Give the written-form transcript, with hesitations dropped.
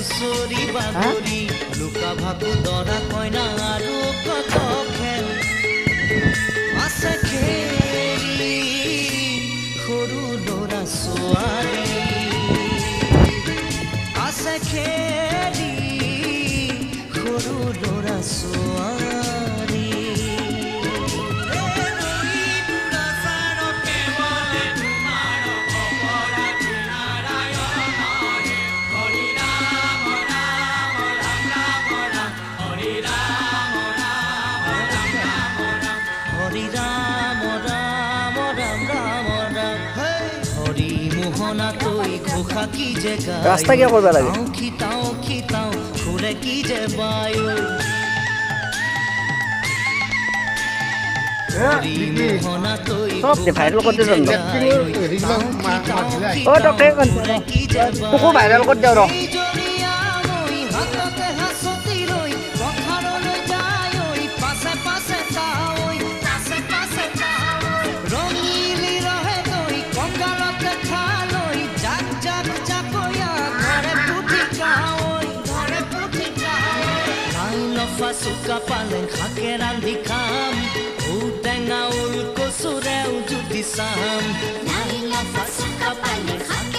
খুচৰি বাগৰি লুকা ভাকু দৰা কইনা আৰু কত খেল আছে খেলি সৰু ল'ৰা ছোৱালী আছে খেলি সৰু ল'ৰা ছোৱালী হৰি ৰাম ৰাম ৰাম ৰাম ৰাম হৰি মোহনা তৈ ঘোষা কি যে ৰাস্তা কিয় কৰিব লাগে খিতাও ফুৰে কি যে বায়ু হৰি মোহনা তৈ চব ভাইৰেল কৰি দিছ অ তকে কি যে তোকো ভাইৰেল কৰি দিওঁ ৰ হাততে হাসতি ৰৈ পথাৰলৈ যায় ঐ পাছে পাছে তাঐ পাছে পাছে তাঐ ৰঙিলি ৰহে তৈ কঁকালতে খালৈ জাক জাক জাকয়া ঘৰে পুঠি কাঐ লাই লফা চুকা পালেং শাকে ৰান্ধি খাম ঔটেঙা ওল কচুৰেও জুতি চাম লাই লফা চুকা পালেং শাকে